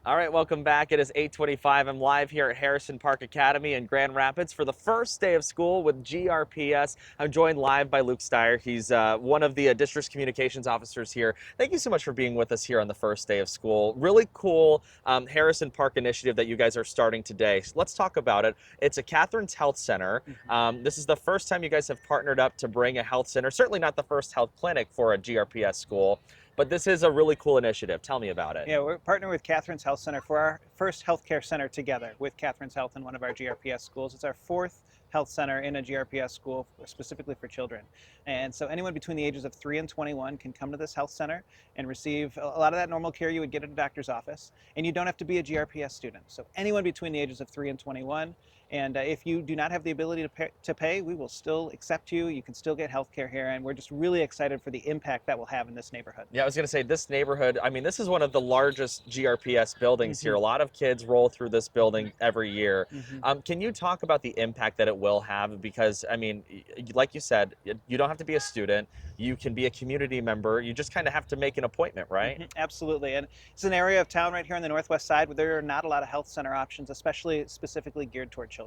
All right, welcome back. It is 8:25. I'm live here at Harrison Park Academy in Grand Rapids for the first day of school with GRPS. I'm joined live by Luke Steyer. He's one of the district's communications officers here. Thank you so much for being with us here on the first day of school. Really cool Harrison Park initiative that you guys are starting today. So let's talk about it. It's a Catherine's Health Center. This is the first time you guys have partnered up to bring a health center, certainly not the first health clinic for a GRPS school, but this is a really cool initiative. Tell me about it. Yeah, we're partnering with Catherine's Health Center for our first healthcare center together with Catherine's Health in one of our GRPS schools. It's our fourth health center in a GRPS school specifically for children. And so anyone between the ages of 3 and 21 can come to this health center and receive a lot of that normal care you would get at a doctor's office. And you don't have to be a GRPS student. So anyone between the ages of 3 and 21. And if you do not have the ability to pay, we will still accept you. You can still get health care here. And we're just really excited for the impact that will have in this neighborhood. Yeah, I was going to say this neighborhood, I mean, this is one of the largest GRPS buildings here. A lot of kids roll through this building every year. Can you talk about the impact that it will have? Because, I mean, like you said, you don't have to be a student. You can be a community member. You just kind of have to make an appointment, right? Absolutely. And it's an area of town right here on the northwest side where there are not a lot of health center options, especially specifically geared toward children.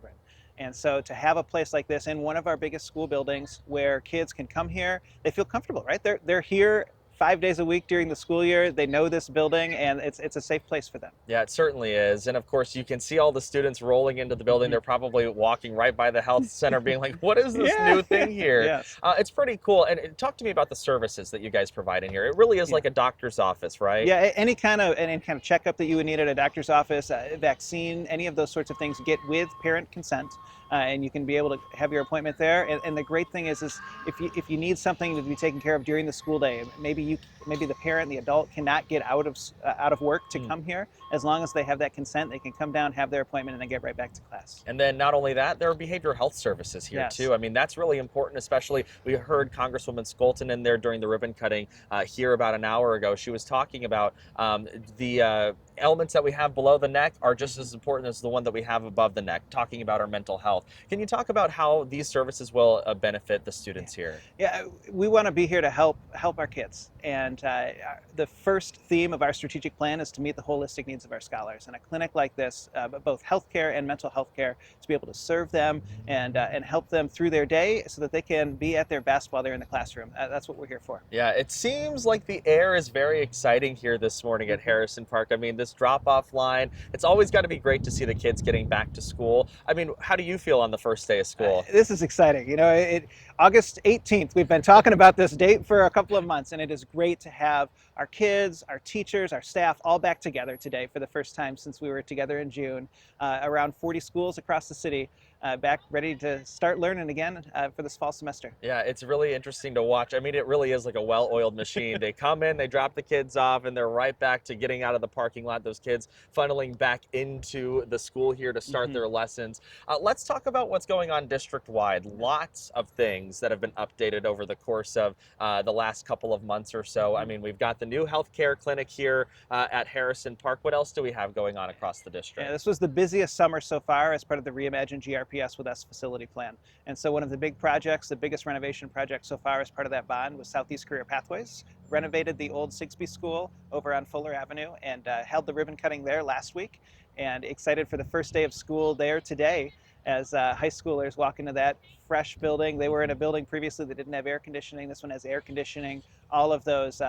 And so to have a place like this in one of our biggest school buildings where kids can come here, they feel comfortable, right? They're here 5 days a week during the school year. They know this building, and it's a safe place for them. Yeah, it certainly is. And of course, you can see all the students rolling into the building. They're probably walking right by the health center being like, what is this new thing here? Yes. It's pretty cool. And talk to me about the services that you guys provide in here. It really is like a doctor's office, right? Yeah, any kind of checkup that you would need at a doctor's office, vaccine, any of those sorts of things, get with parent consent, and you can be able to have your appointment there. And the great thing is if you need something to be taken care of during the school day, maybe the parent, the adult cannot get out of work to come here. As long as they have that consent, they can come down, have their appointment, and then get right back to class. And then not only that, there are behavioral health services here too. I mean, that's really important, especially we heard Congresswoman Skolton in there during the ribbon cutting here about an hour ago. She was talking about the elements that we have below the neck are just as important as the one that we have above the neck, talking about our mental health. Can you talk about how these services will benefit the students here? Yeah, we want to be here to help our kids. And the first theme of our strategic plan is to meet the holistic needs of our scholars. And a clinic like this, both healthcare and mental health care, to be able to serve them and help them through their day so that they can be at their best while they're in the classroom. That's what we're here for. Yeah, it seems like the air is very exciting here this morning at Harrison Park. I mean, this drop-off line, it's always got to be great to see the kids getting back to school. I mean, how do you feel on the first day of school? This is exciting. You know, August 18th, we've been talking about this date for a couple of months, and it is great to have our kids, our teachers, our staff all back together today for the first time since we were together in June. Around 40 schools across the city back ready to start learning again for this fall semester. Yeah, it's really interesting to watch. I mean, it really is like a well-oiled machine. They come in, they drop the kids off, and they're right back to getting out of the parking lot. Those kids funneling back into the school here to start their lessons. Let's talk about what's going on district-wide. Lots of things that have been updated over the course of the last couple of months or so. I mean, we've got the new healthcare clinic here at Harrison Park. What else do we have going on across the district? Yeah, this was the busiest summer so far as part of the Reimagined GRPS with us facility plan. And so one of the big projects, the biggest renovation project so far as part of that bond was Southeast Career Pathways. Renovated the old Sigsbee School over on Fuller Avenue and held the ribbon cutting there last week. And excited for the first day of school there today as high schoolers walk into that fresh building. They were in a building previously that didn't have air conditioning. This one has air conditioning, all of those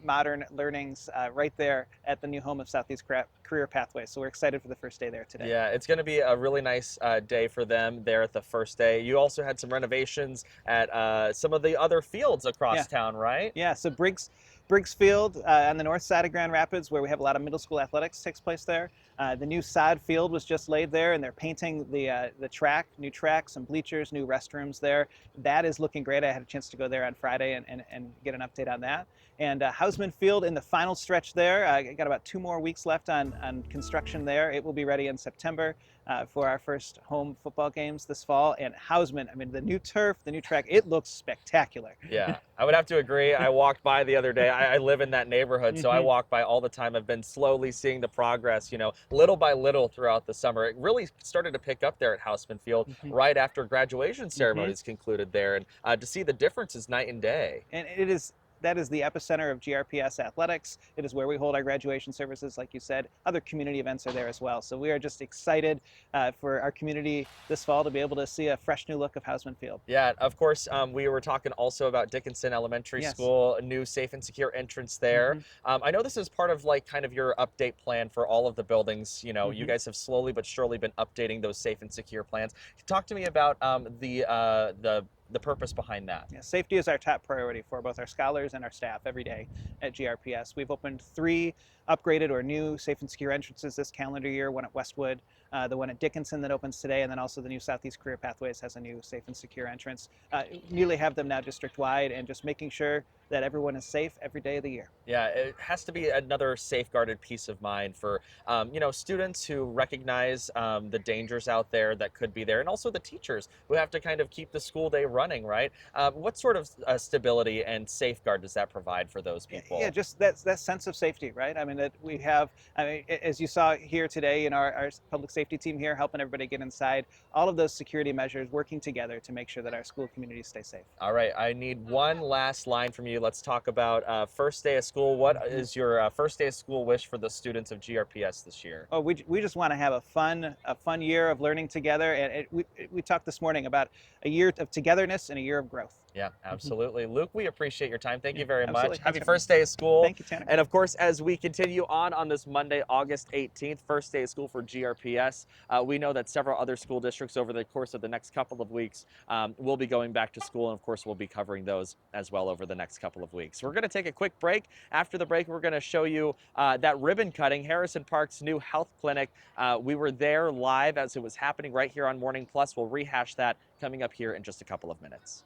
modern learnings right there at the new home of Southeast Career Pathways. So we're excited for the first day there today. Yeah, it's going to be a really nice day for them there at the first day. You also had some renovations at some of the other fields across town, right? Yeah, so Briggs Field on the north side of Grand Rapids, where we have a lot of middle school athletics, takes place there. The new sod field was just laid there, and they're painting the track, new tracks, some bleachers, new restrooms there. That is looking great. I had a chance to go there on Friday and get an update on that. And Houseman Field in the final stretch there. Got about 2 more weeks left on construction there. It will be ready in September for our first home football games this fall. And Houseman, I mean, the new turf, the new track, it looks spectacular. Yeah, I would have to agree. I walked by the other day. I live in that neighborhood, so I walk by all the time. I've been slowly seeing the progress, you know, little by little throughout the summer. It really started to pick up there at Houseman Field right after graduation ceremonies concluded there. And to see the difference is night and day. And it is that is the epicenter of GRPS athletics. It is where we hold our graduation services, like you said. Other community events are there as well. So we are just excited for our community this fall to be able to see a fresh new look of Houseman Field. Yeah, of course, we were talking also about Dickinson Elementary Yes. School, a new safe and secure entrance there. I know this is part of like kind of your update plan for all of the buildings. You know, you guys have slowly but surely been updating those safe and secure plans. Talk to me about the purpose behind that. Yeah, safety is our top priority for both our scholars and our staff every day at GRPS. We've opened 3 upgraded or new safe and secure entrances this calendar year, one at Westwood, the one at Dickinson that opens today, and then also the new Southeast Career Pathways has a new safe and secure entrance. Nearly have them now district-wide, and just making sure that everyone is safe every day of the year. Yeah, it has to be another safeguarded peace of mind for you know, students who recognize the dangers out there that could be there, and also the teachers who have to kind of keep the school day running, right? What sort of stability and safeguard does that provide for those people? Yeah, just that sense of safety, right? I mean, that we have, I mean, as you saw here today in our public safety team here, helping everybody get inside, all of those security measures working together to make sure that our school communities stay safe. All right, I need one last line from you. Let's talk about first day of school. What is your first day of school wish for the students of GRPS this year? Oh, we just want to have a fun year of learning together, and we talked this morning about a year of togetherness and a year of growth. Yeah, absolutely. Luke, we appreciate your time. Thank you very absolutely. much. Thanks Happy for first day of school. Thank you, Tanner. And of course, as we continue on this Monday, August 18th, first day of school for GRPS, we know that several other school districts over the course of the next couple of weeks will be going back to school. And of course, we'll be covering those as well over the next couple of weeks. We're going to take a quick break. After the break, we're going to show you that ribbon cutting, Harrison Park's new health clinic. We were there live as it was happening right here on Morning Plus. We'll rehash that coming up here in just a couple of minutes.